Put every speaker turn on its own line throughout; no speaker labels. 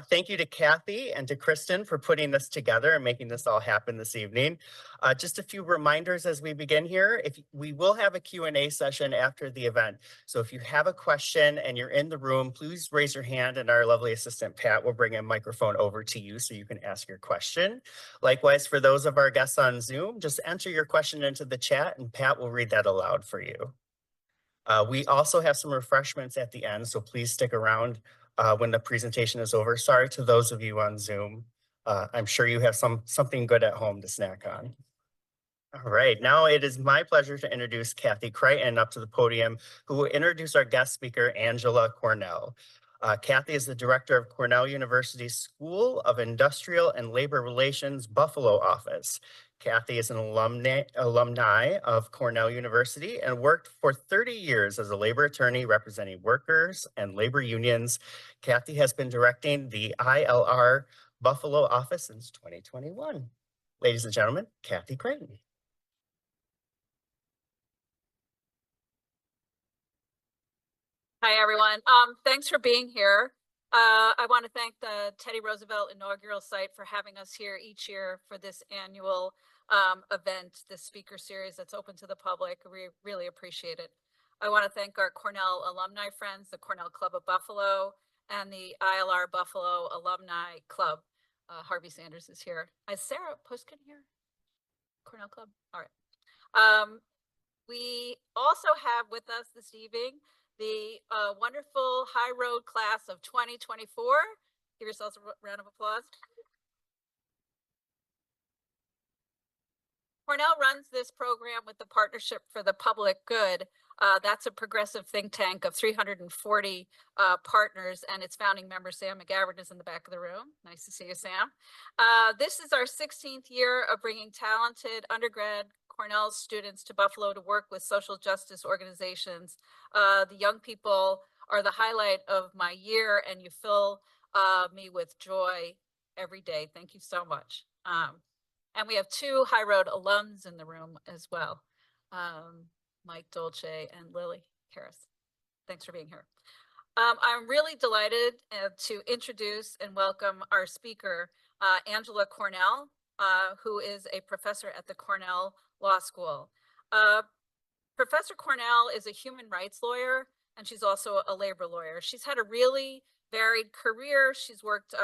Thank you to Kathy and to Kristen for putting this together and making this all happen this evening. Just a few reminders as we begin here. We will have a Q&A session after the event. So if you have a question and you're in the room, please raise your hand and our lovely assistant Pat will bring a microphone over to you so you can ask your question. Likewise, for those of our guests on Zoom, just enter your question into the chat and Pat will read that aloud for you. We also have some refreshments at the end, so please stick around when the presentation is over. Sorry to those of you on Zoom. I'm sure you have something good at home to snack on. All right, now it is my pleasure to introduce Kathy Crichton up to the podium, who will introduce our guest speaker, Angela Cornell. Kathy is the director of Cornell University School of Industrial and Labor Relations Buffalo office. Kathy is an alumni of Cornell University and worked for 30 years as a labor attorney representing workers and labor unions. Kathy has been directing the ILR Buffalo office since 2021. Ladies and gentlemen, Kathy Crichton.
Hi, everyone. Thanks for being here. I want to thank the Teddy Roosevelt inaugural site for having us here each year for this annual event, this speaker series that's open to the public. We really appreciate it. I want to thank our Cornell alumni friends, the Cornell Club of Buffalo and the ILR Buffalo Alumni Club. Harvey Sanders is here. Is Sarah Puskin here? Cornell Club? All right. We also have with us this evening the wonderful High Road class of 2024. Give yourselves a round of applause. Cornell runs this program with the Partnership for the Public Good. That's a progressive think tank of 340 partners, and its founding member, Sam McGavran, is in the back of the room. Nice to see you, Sam. This is our 16th year of bringing talented undergrad Cornell students to Buffalo to work with social justice organizations. The young people are the highlight of my year, and you fill me with joy every day. Thank you so much. And we have two High Road alums in the room as well, Mike Dolce and Lily Karras. Thanks for being here. I'm really delighted to introduce and welcome our speaker, Angela Cornell, who is a professor at the Cornell Law School. Professor Cornell is a human rights lawyer, and she's also a labor lawyer. She's had a really varied career. She's worked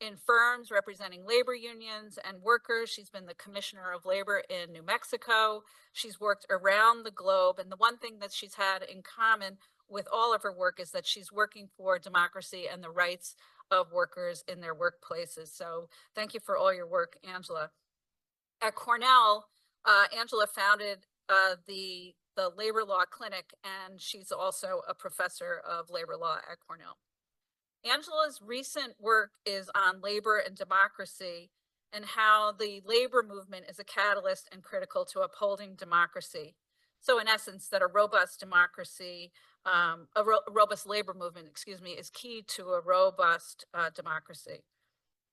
in firms representing labor unions and workers. She's been the commissioner of labor in New Mexico. She's worked around the globe. And the one thing that she's had in common with all of her work is that she's working for democracy and the rights of workers in their workplaces. So thank you for all your work, Angela. At Cornell, Angela founded the Labor Law Clinic, and she's also a professor of labor law at Cornell. Angela's recent work is on labor and democracy and how the labor movement is a catalyst and critical to upholding democracy. So in essence, that a robust democracy, robust labor movement, excuse me, is key to a robust democracy.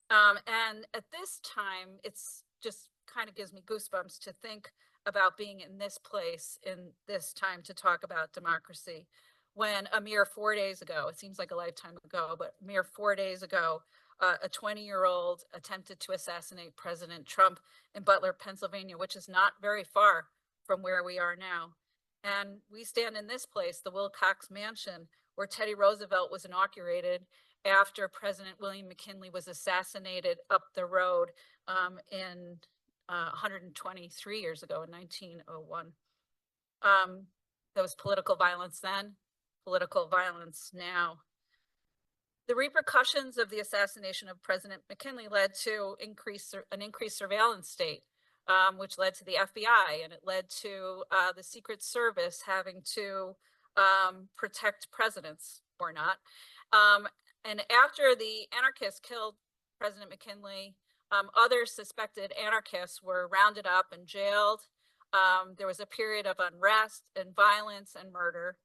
And at this time, it's just kind of gives me goosebumps to think about being in this place in this time to talk about democracy. When a mere 4 days ago, it seems like a lifetime ago, but a mere 4 days ago, a 20-year-old attempted to assassinate President Trump in Butler, Pennsylvania, which is not very far from where we are now. And we stand in this place, the Wilcox Mansion, where Teddy Roosevelt was inaugurated after President William McKinley was assassinated up the road in 123 years ago in 1901. There was political violence then, political violence now. The repercussions of the assassination of President McKinley led to an increased surveillance state, which led to the FBI, and it led to the Secret Service having to protect presidents or not. And after the anarchists killed President McKinley, other suspected anarchists were rounded up and jailed. There was a period of unrest and violence and murder.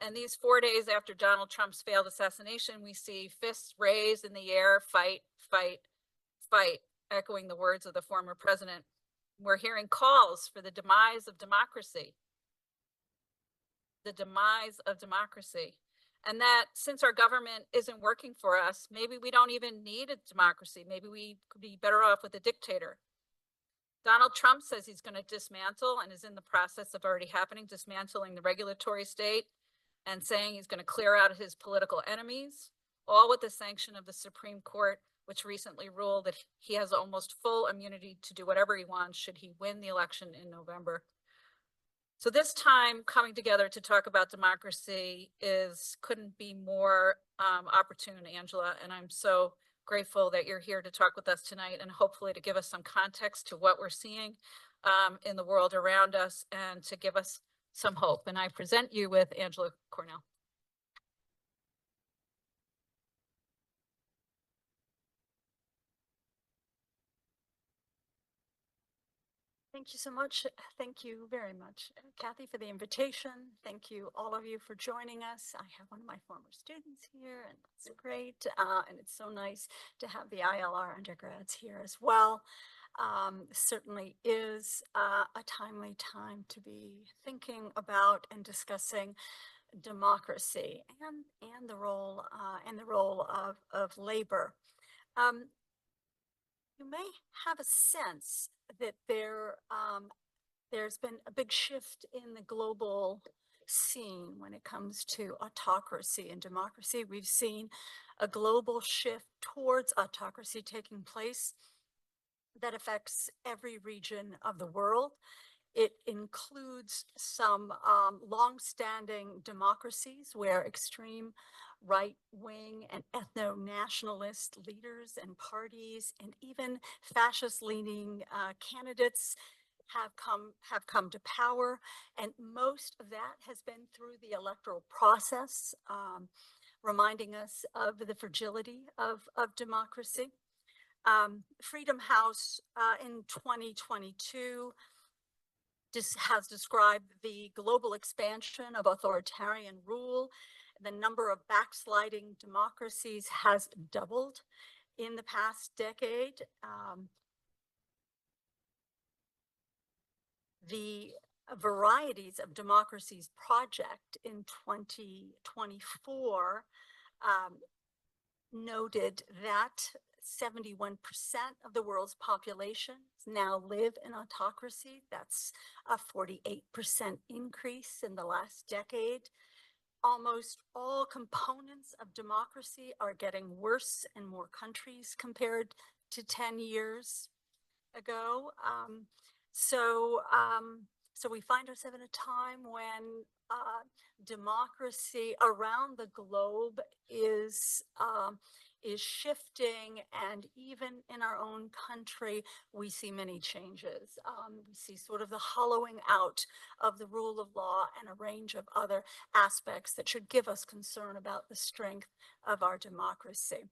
And these 4 days after Donald Trump's failed assassination, we see fists raised in the air, fight, fight, fight, echoing the words of the former president. We're hearing calls for the demise of democracy. The demise of democracy. And that since our government isn't working for us, maybe we don't even need a democracy. Maybe we could be better off with a dictator. Donald Trump says he's going to dismantle and is in the process of already happening, dismantling the regulatory state and saying he's going to clear out his political enemies, all with the sanction of the Supreme Court, which recently ruled that he has almost full immunity to do whatever he wants should he win the election in November. So this time coming together to talk about democracy couldn't be more opportune, Angela, and I'm so grateful that you're here to talk with us tonight and hopefully to give us some context to what we're seeing in the world around us and to give us some hope. And I present you with Angela Cornell.
Thank you so much. Thank you very much, Kathy, for the invitation. Thank you, all of you, for joining us. I have one of my former students here, and that's great. And it's so nice to have the ILR undergrads here as well. Certainly is a timely time to be thinking about and discussing democracy and the role of labor. You may have a sense that there's been a big shift in the global scene when it comes to autocracy and democracy. We've seen a global shift towards autocracy taking place that affects every region of the world. It includes some long-standing democracies where extreme right-wing and ethno-nationalist leaders and parties and even fascist-leaning candidates have come to power, and most of that has been through the electoral process, reminding us of the fragility of democracy. Freedom House in 2022 has described the global expansion of authoritarian rule. The number of backsliding democracies has doubled in the past decade. The varieties of democracies project in 2024 noted that 71% of the world's population now live in autocracy. That's a 48% increase in the last decade. Almost all components of democracy are getting worse in more countries compared to 10 years ago. So we find ourselves in a time when democracy around the globe is shifting, and even in our own country, we see many changes. We see sort of the hollowing out of the rule of law and a range of other aspects that should give us concern about the strength of our democracy.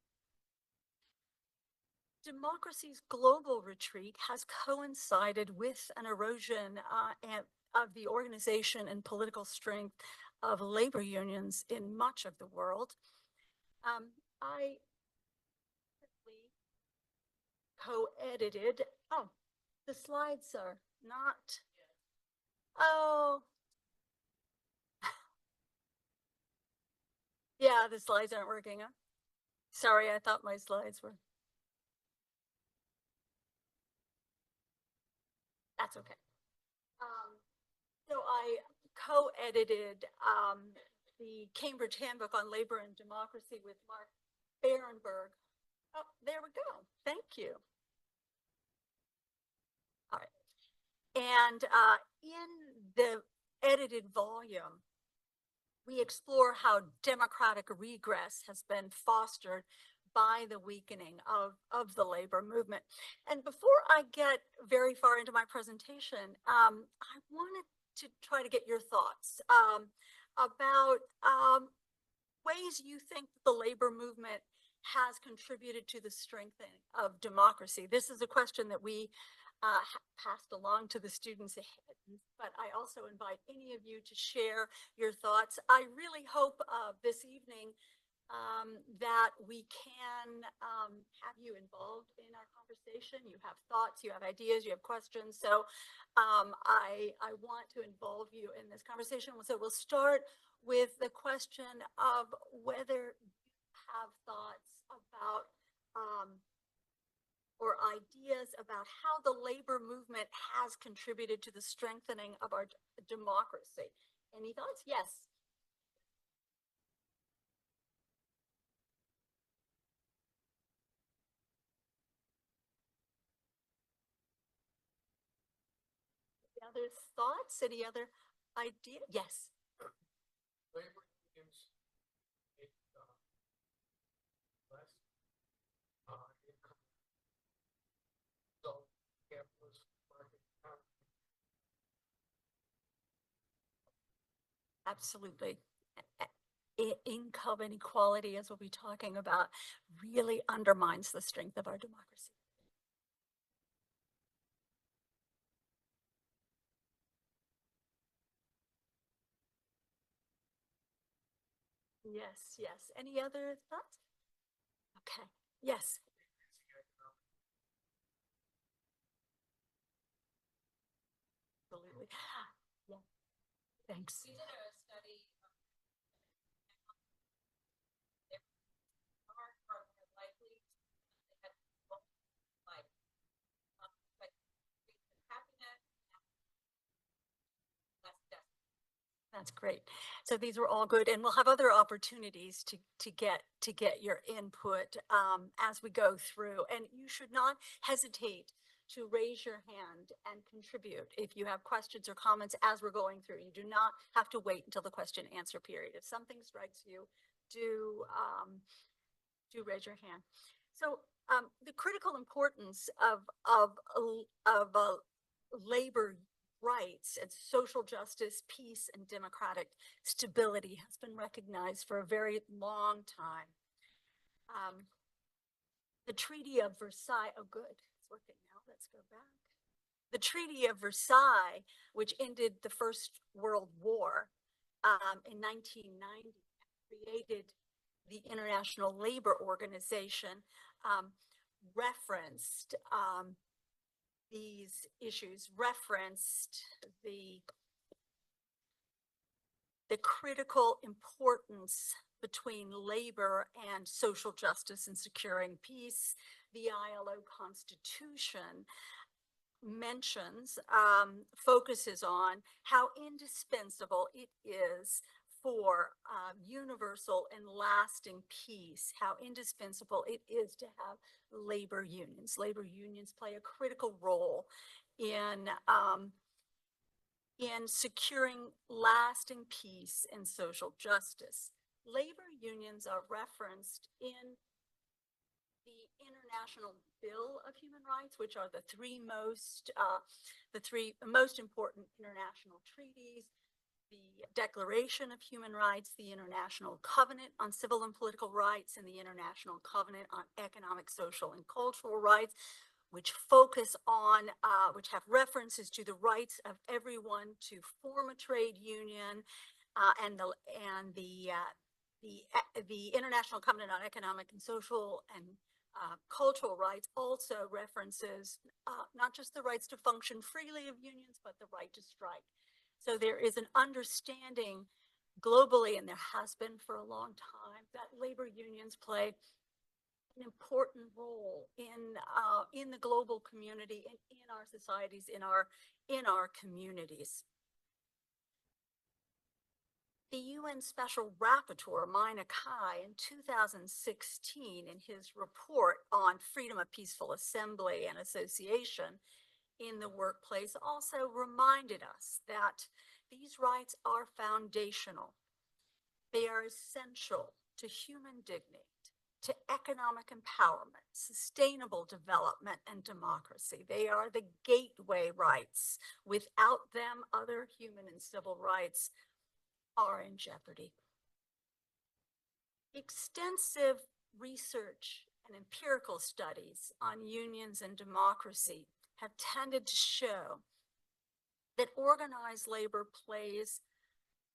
Democracy's global retreat has coincided with an erosion of the organization and political strength of labor unions in much of the world. I co-edited, oh, the slides are not, oh. Yeah, the slides aren't working, huh? Sorry, I thought my slides were. That's okay. So I co-edited the Cambridge Handbook on Labor and Democracy with Mark Behrenberg. Oh, there we go. Thank you. All right. And in the edited volume, we explore how democratic regress has been fostered by the weakening of the labor movement. And before I get very far into my presentation, I wanted to try to get your thoughts about ways you think the labor movement has contributed to the strengthening of democracy. This is a question that we passed along to the students ahead, but I also invite any of you to share your thoughts. I really hope this evening that we can have you involved in our conversation. You have thoughts, you have ideas, you have questions. So I want to involve you in this conversation. So we'll start with the question of whether you have thoughts about or ideas about how the labor movement has contributed to the strengthening of our democracy. Any thoughts? Yes. Any other thoughts? Any other idea? Yes.
Labor unions make less income. So capitalist market economy.
Absolutely. Income inequality, as we'll be talking about, really undermines the strength of our democracy. Yes, yes. Any other thoughts? Okay. Yes. Absolutely. Yeah. Thanks.
We did a study. Are more likely they had like but happiness, less death.
That's great. So these were all good, and we'll have other opportunities to get your input as we go through. And you should not hesitate to raise your hand and contribute if you have questions or comments as we're going through. You do not have to wait until the question answer period. If something strikes you, do raise your hand. So the critical importance of labor rights and social justice, peace, and democratic stability has been recognized for a very long time. The Treaty of Versailles, oh good, it's working now, let's go back. The Treaty of Versailles, which ended the First World War in 1990, created the International Labor Organization, referenced these issues, referenced the critical importance between labor and social justice and securing peace. The ILO Constitution mentions, focuses on how indispensable it is for universal and lasting peace, how indispensable it is to have labor unions. Labor unions play a critical role in securing lasting peace and social justice. Labor unions are referenced in the International Bill of Human Rights, which are the three most important international treaties: the Declaration of Human Rights, the International Covenant on Civil and Political Rights, and the International Covenant on Economic, Social, and Cultural Rights, which focus on, which have references to the rights of everyone to form a trade union, and the International Covenant on Economic and Social and cultural rights also references not just the rights to function freely of unions, but the right to strike. So there is an understanding globally, and there has been for a long time, that labor unions play an important role in the global community and in our societies, in our communities. The UN Special Rapporteur, Mina Kai, in 2016, in his report on freedom of peaceful assembly and association in the workplace, also reminded us that these rights are foundational. They are essential to human dignity, to economic empowerment, sustainable development, and democracy. They are the gateway rights. Without them, other human and civil rights are in jeopardy. Extensive research and empirical studies on unions and democracy have tended to show that organized labor plays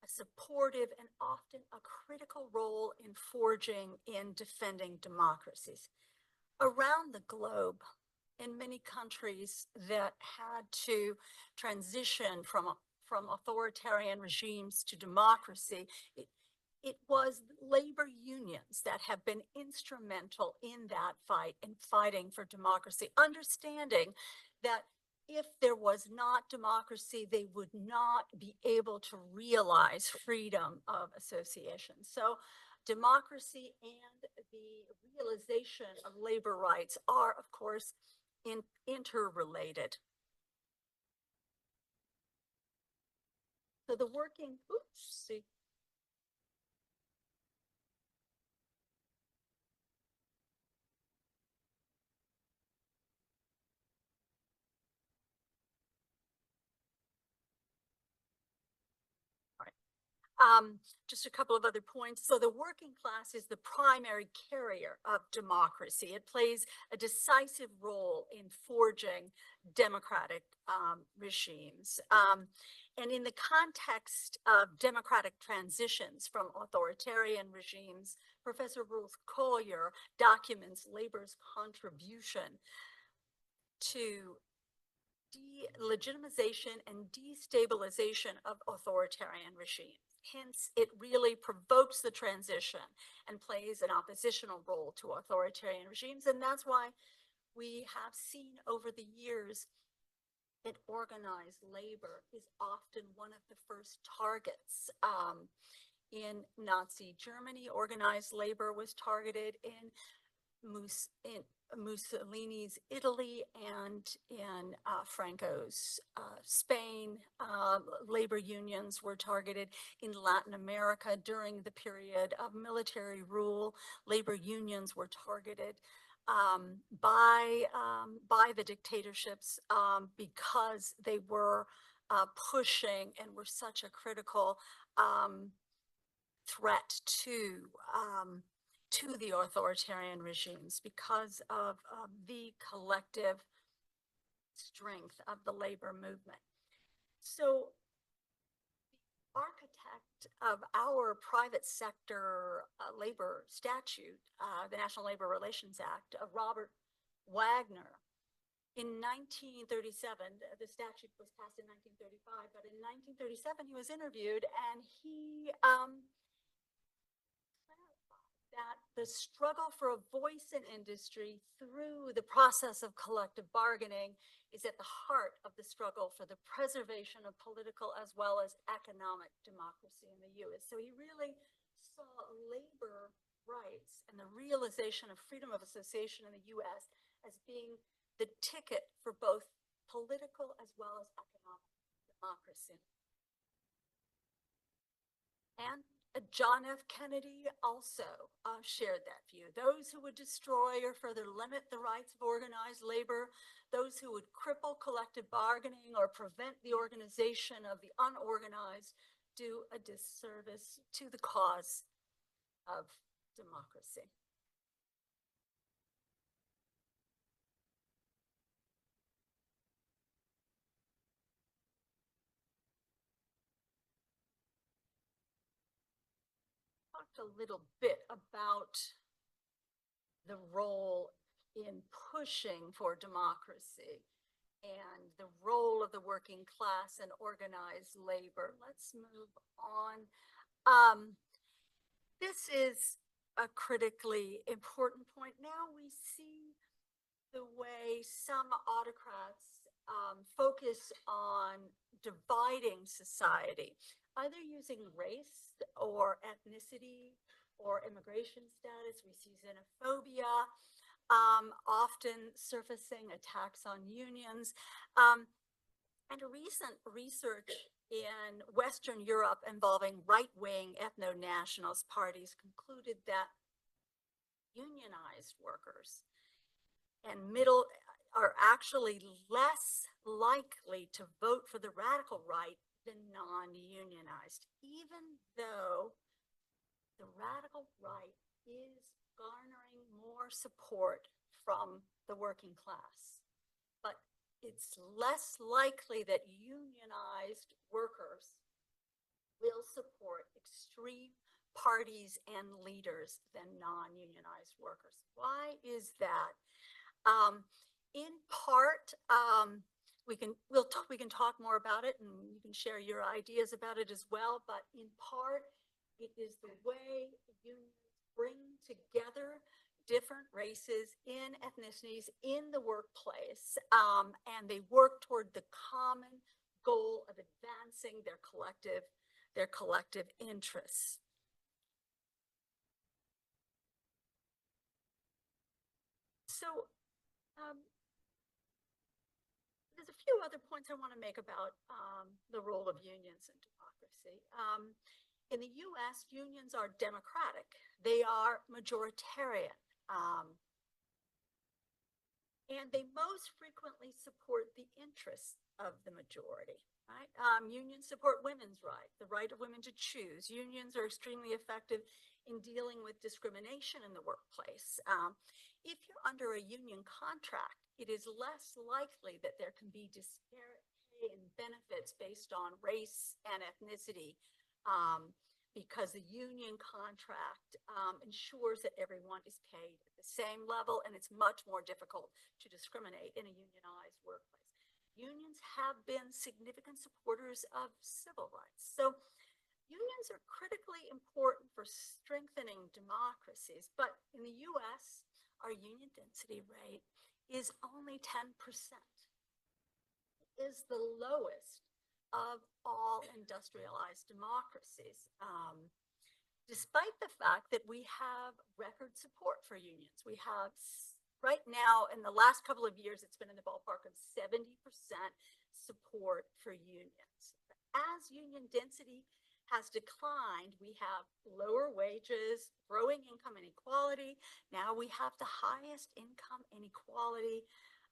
a supportive and often a critical role in forging and defending democracies. Around the globe, in many countries that had to transition from from authoritarian regimes to democracy, it was labor unions that have been instrumental in that fight and fighting for democracy, understanding that if there was not democracy, they would not be able to realize freedom of association. So democracy and the realization of labor rights are, of course, interrelated. So the working, oops, see. Just a couple of other points. So the working class is the primary carrier of democracy. It plays a decisive role in forging democratic regimes. And in the context of democratic transitions from authoritarian regimes, Professor Ruth Collier documents labor's contribution to legitimization and destabilization of authoritarian regimes. Hence, it really provokes the transition and plays an oppositional role to authoritarian regimes. And that's why we have seen over the years that organized labor is often one of the first targets. In Nazi Germany, organized labor was targeted. In Mussolini's Italy and in Franco's Spain, labor unions were targeted. In Latin America during the period of military rule, labor unions were targeted by the dictatorships because they were pushing and were such a critical threat to the authoritarian regimes because of the collective strength of the labor movement. So the architect of our private sector labor statute, the National Labor Relations Act, Robert Wagner, in 1937, the statute was passed in 1935, but in 1937 he was interviewed and he that the struggle for a voice in industry through the process of collective bargaining is at the heart of the struggle for the preservation of political as well as economic democracy in the US. So he really saw labor rights and the realization of freedom of association in the US as being the ticket for both political as well as economic democracy. And John F. Kennedy also shared that view. Those who would destroy or further limit the rights of organized labor, those who would cripple collective bargaining or prevent the organization of the unorganized, do a disservice to the cause of democracy. Talked a little bit about the role in pushing for democracy and the role of the working class and organized labor. Let's move on. This is a critically important point. Now we see the way some autocrats focus on dividing society, either using race or ethnicity or immigration status. We see xenophobia often surfacing, attacks on unions. And a recent research in Western Europe involving right-wing ethno-nationalist parties concluded that unionized workers and middle are actually less likely to vote for the radical right than non-unionized, even though the radical right is garnering more support from the working class. But it's less likely that unionized workers will support extreme parties and leaders than non-unionized workers. Why is that? In part, we can talk more about it and you can share your ideas about it as well, but in part, it is the way unions bring together different races and ethnicities in the workplace, and they work toward the common goal of advancing their collective interests. So, there's a few other points I want to make about the role of unions in democracy. In the US, unions are democratic. They are majoritarian. And they most frequently support the interests of the majority, right? Unions support women's rights, the right of women to choose. Unions are extremely effective in dealing with discrimination in the workplace. If you're under a union contract, it is less likely that there can be disparate pay and benefits based on race and ethnicity, because the union contract ensures that everyone is paid at the same level, and it's much more difficult to discriminate in a unionized workplace. Unions have been significant supporters of civil rights. So unions are critically important for strengthening democracies, but in the US, our union density rate is only 10%. It is the lowest of all industrialized democracies, despite the fact that we have record support for unions. We have right now, in the last couple of years, it's been in the ballpark of 70% support for unions. As union density has declined, we have lower wages, growing income inequality. Now we have the highest income inequality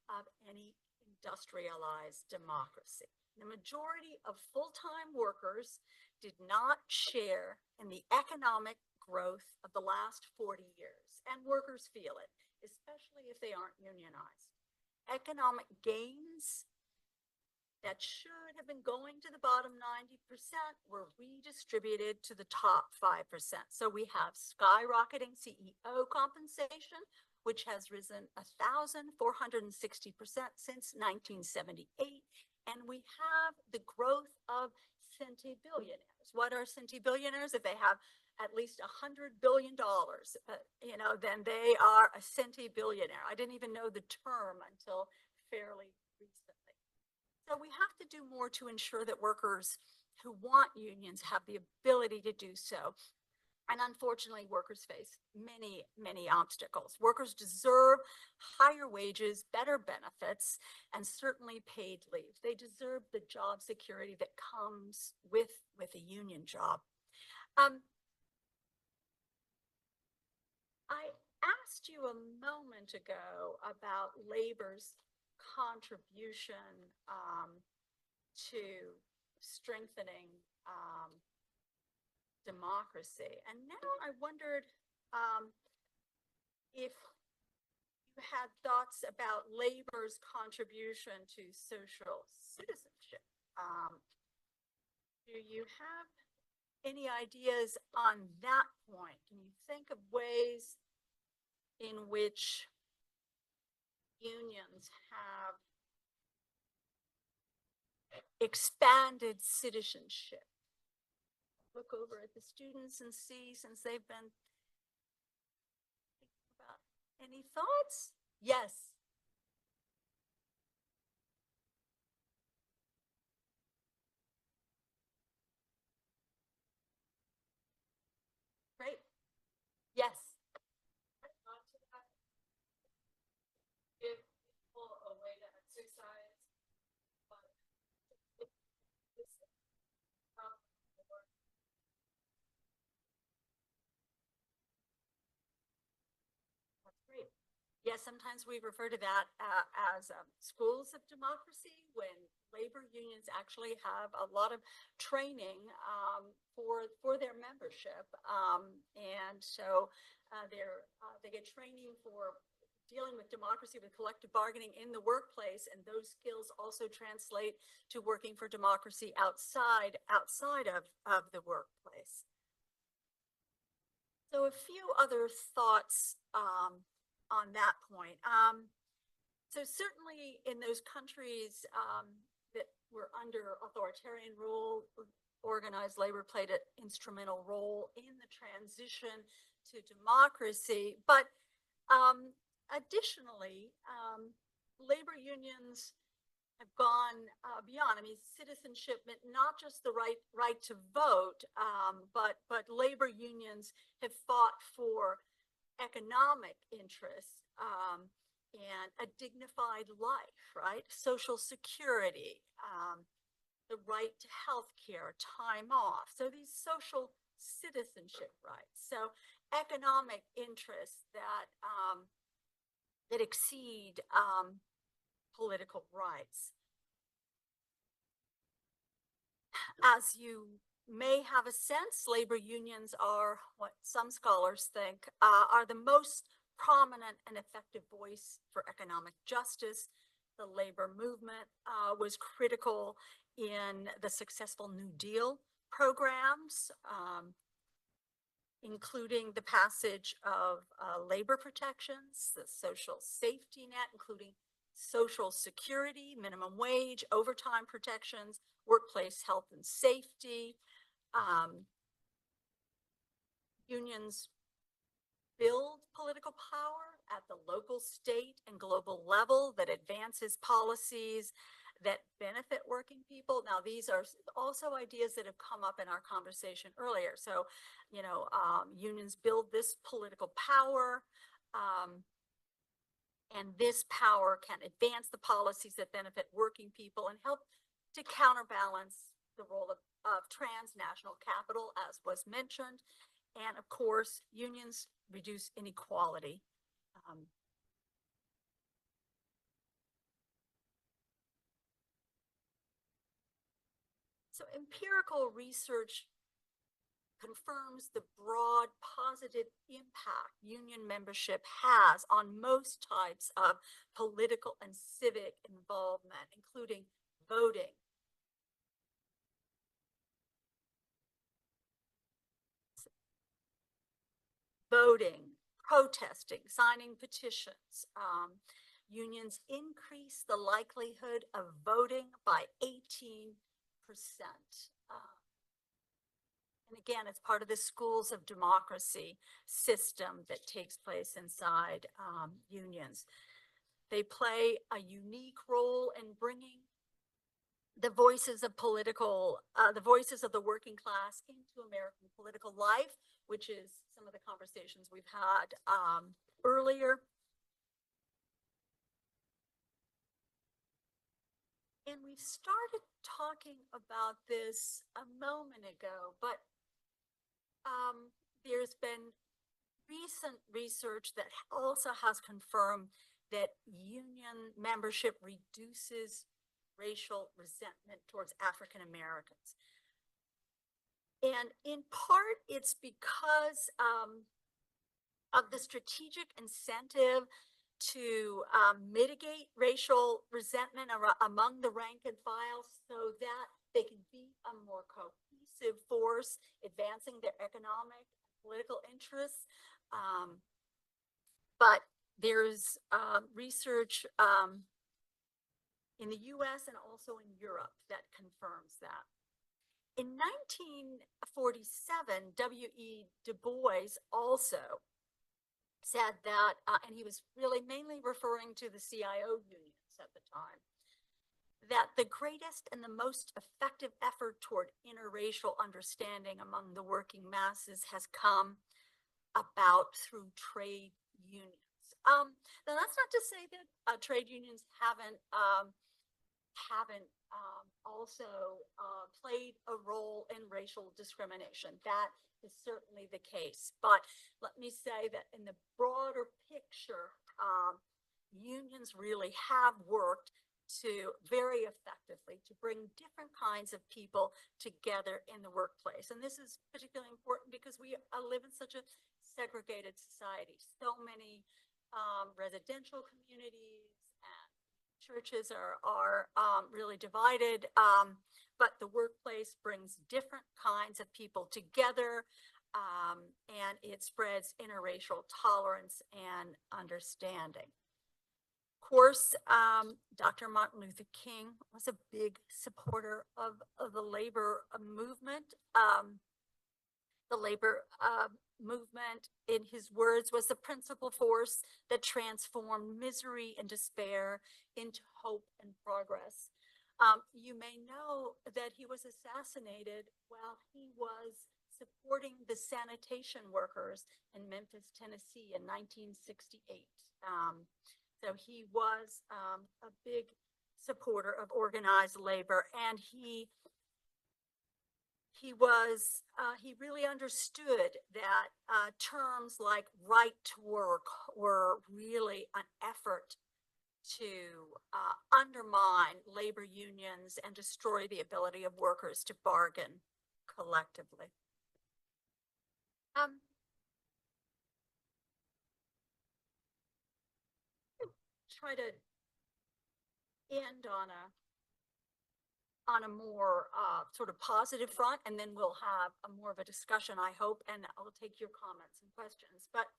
of any industrialized democracy. The majority of full-time workers did not share in the economic growth of the last 40 years, and workers feel it, especially if they aren't unionized. Economic gains that should have been going to the bottom 90% were redistributed to the top 5%. So we have skyrocketing CEO compensation, which has risen 1,460% since 1978. And we have the growth of centibillionaires. What are centibillionaires? If they have at least $100 billion, then they are a centibillionaire. I didn't even know the term until fairly recently. So we have to do more to ensure that workers who want unions have the ability to do so. And unfortunately, workers face many, many obstacles. Workers deserve higher wages, better benefits, and certainly paid leave. They deserve the job security that comes with a union job. I asked you a moment ago about labor's contribution to strengthening democracy. And now I wondered if you had thoughts about labor's contribution to social citizenship. Do you have any ideas on that point? Can you think of ways in which unions have expanded citizenship? Look over at the students and see, since they've been thinking about any thoughts? Yes. Great. Yes.
Give people a way to exercise, but this
That's great. Yes, sometimes we refer to that as schools of democracy, when labor unions actually have a lot of training for their membership. And so they get training for dealing with democracy, with collective bargaining in the workplace, and those skills also translate to working for democracy outside of the workplace. So a few other thoughts on that point. So certainly in those countries that were under authoritarian rule, organized labor played an instrumental role in the transition to democracy. But additionally, labor unions have gone beyond. I mean, citizenship meant not just the right to vote, but labor unions have fought for economic interests and a dignified life, right? Social security, the right to health care, time off. So these social citizenship rights. So economic interests that that exceed political rights. As you may have a sense, labor unions are what some scholars think are the most prominent and effective voice for economic justice. The labor movement was critical in the successful New Deal programs, including the passage of labor protections, the social safety net, including social security, minimum wage, overtime protections, workplace health and safety. Unions build political power at the local, state, and global level that advances policies that benefit working people. Now, these are also ideas that have come up in our conversation earlier. So, you know, unions build this political power, and this power can advance the policies that benefit working people and help to counterbalance the role of transnational capital, as was mentioned. And of course, unions reduce inequality. So empirical research confirms the broad positive impact union membership has on most types of political and civic involvement, including voting, protesting, signing petitions. Unions increase the likelihood of voting by 18%. And again, it's part of the schools of democracy system that takes place inside unions. They play a unique role in bringing the voices of the voices of the working class into American political life, which is some of the conversations we've had earlier. And we started talking about this a moment ago, but there's been recent research that also has confirmed that union membership reduces racial resentment towards African Americans. And in part, it's because of the strategic incentive to mitigate racial resentment among the rank and file so that they can be a more cohesive force advancing their economic and political interests. But there's research in the US and also in Europe that confirms that. In 1947, W.E. Du Bois also said that, and he was really mainly referring to the CIO unions at the time, that the greatest and the most effective effort toward interracial understanding among the working masses has come about through trade unions. Now that's not to say that trade unions haven't also played a role in racial discrimination. That is certainly the case. But let me say that in the broader picture, unions really have worked very effectively to bring different kinds of people together in the workplace. And this is particularly important because we live in such a segregated society. So many residential communities and churches are really divided, but the workplace brings different kinds of people together, and it spreads interracial tolerance and understanding. course, Dr. Martin Luther King was a big supporter of the labor movement. The labor movement, in his words, was the principal force that transformed misery and despair into hope and progress. You may know that he was assassinated while he was supporting the sanitation workers in Memphis, Tennessee in 1968. So he was a big supporter of organized labor, and he really understood that terms like right to work were really an effort to undermine labor unions and destroy the ability of workers to bargain collectively. Try to end on a more sort of positive front, and then we'll have more of a discussion, I hope, and I'll take your comments and questions. But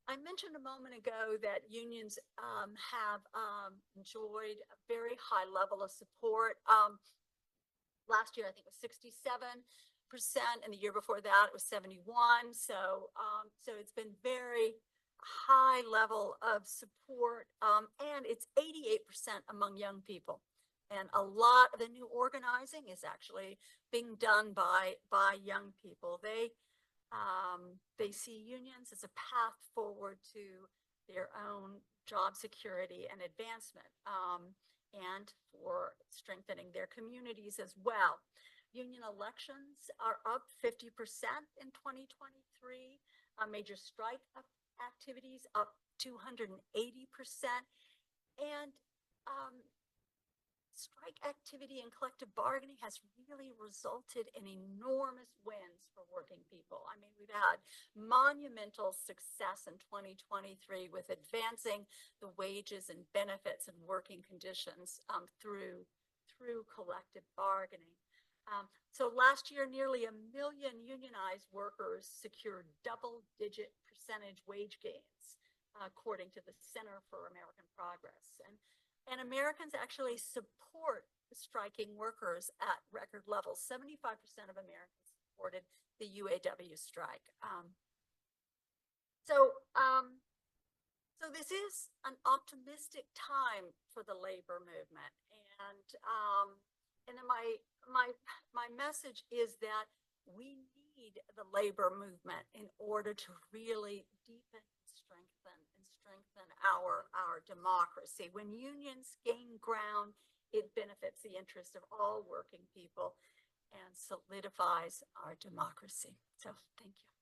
I mentioned a moment ago that unions have enjoyed a very high level of support. Last year, I think it was 67%, and the year before that, it was 71. So it's been very high level of support, and it's 88% among young people. And a lot of the new organizing is actually being done by young people. They see unions as a path forward to their own job security and advancement, and for strengthening their communities as well. Union elections are up 50% in 2023. Major strike activities up 280%. And strike activity and collective bargaining has really resulted in enormous wins for working people. I mean, we've had monumental success in 2023 with advancing the wages and benefits and working conditions through collective bargaining. So last year, nearly 1 million unionized workers secured double-digit percentage wage gains, according to the Center for American Progress. And Americans actually support striking workers at record levels. 75% of Americans supported the UAW strike. So this is an optimistic time for the labor movement. And my message is that we need the labor movement in order to really deepen and strengthen our democracy. When unions gain ground, it benefits the interest of all working people and solidifies our democracy. So thank you.